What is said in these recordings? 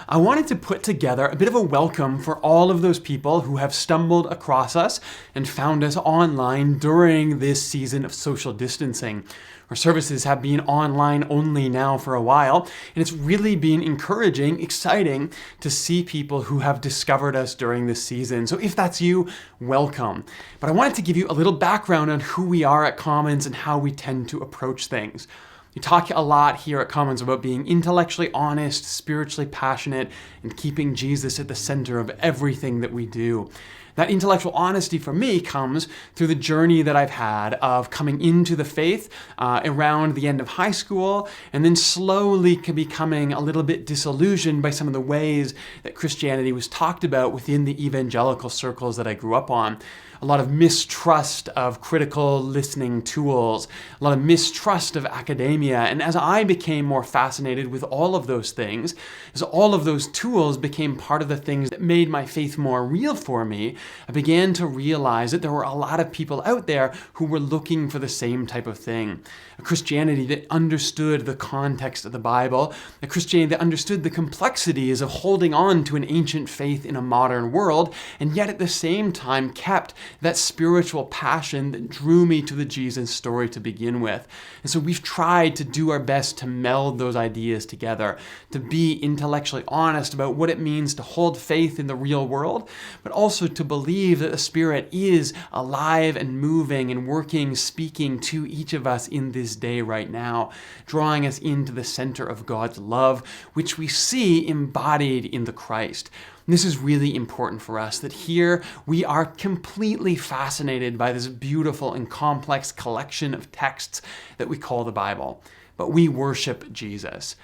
I wanted to put together a bit of a welcome for all of those people who have stumbled across us and found us online during this season of social distancing. Our services have been online only now for a while, and it's really been encouraging, exciting to see people who have discovered us during this season. So if that's you, welcome. But I wanted to give you a little background on who we are at Commons and how we tend to approach things. We talk a lot here at Commons about being intellectually honest, spiritually passionate, and keeping Jesus at the center of everything that we do. That intellectual honesty for me comes through the journey that I've had of coming into the faith around the end of high school, and then slowly becoming a little bit disillusioned by some of the ways that Christianity was talked about within the evangelical circles that I grew up on. A lot of mistrust of critical listening tools, a lot of mistrust of academia. And as I became more fascinated with all of those things, as all of those tools became part of the things that made my faith more real for me, I began to realize that there were a lot of people out there who were looking for the same type of thing. A Christianity that understood the context of the Bible, a Christianity that understood the complexities of holding on to an ancient faith in a modern world, and yet at the same time kept that spiritual passion that drew me to the Jesus story to begin with. And so we've tried to do our best to meld those ideas together, to be intellectually honest about what it means to hold faith in the real world, but also to believe that the Spirit is alive and moving and working, speaking to each of us in this day right now, drawing us into the center of God's love, which we see embodied in the Christ. This is really important for us, that here we are completely fascinated by this beautiful and complex collection of texts that we call the Bible. But we worship Jesus.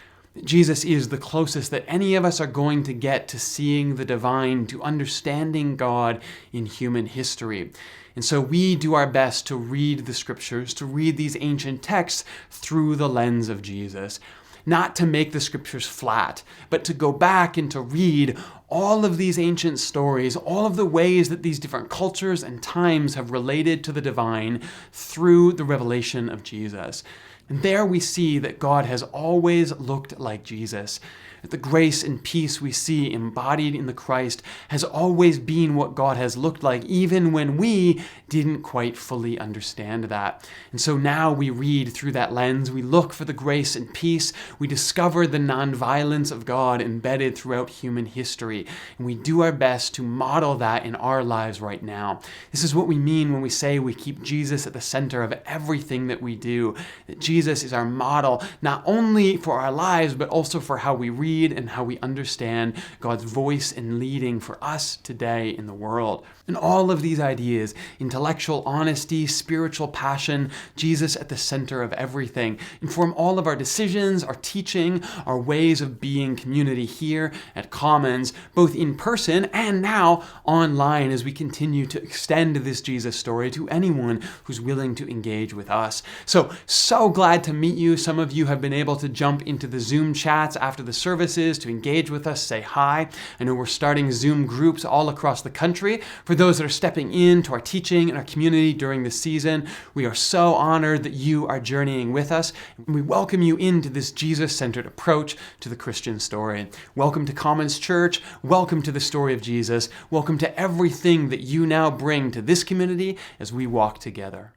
Jesus is the closest that any of us are going to get to seeing the divine, to understanding God in human history. And so we do our best to read the scriptures, to read these ancient texts through the lens of Jesus. Not to make the scriptures flat, but to go back and to read all of these ancient stories, all of the ways that these different cultures and times have related to the divine through the revelation of Jesus. And there we see that God has always looked like Jesus. That the grace and peace we see embodied in the Christ has always been what God has looked like, even when we didn't quite fully understand that. And so now we read through that lens, we look for the grace and peace, we discover the nonviolence of God embedded throughout human history, and we do our best to model that in our lives right now. This is what we mean when we say we keep Jesus at the center of everything that we do, that Jesus is our model, not only for our lives, but also for how we read and how we understand God's voice and leading for us today in the world. And all of these ideas, intellectual honesty, spiritual passion, Jesus at the center of everything, inform all of our decisions, our teaching, our ways of being community here at Commons, both in person and now online as we continue to extend this Jesus story to anyone who's willing to engage with us. So glad to meet you. Some of you have been able to jump into the Zoom chats after the services to engage with us, say hi. I know we're starting Zoom groups all across the country. For those that are stepping into our teaching and our community during this season, we are so honored that you are journeying with us. We welcome you into this Jesus-centered approach to the Christian story. Welcome to Commons Church. Welcome to the story of Jesus. Welcome to everything that you now bring to this community as we walk together.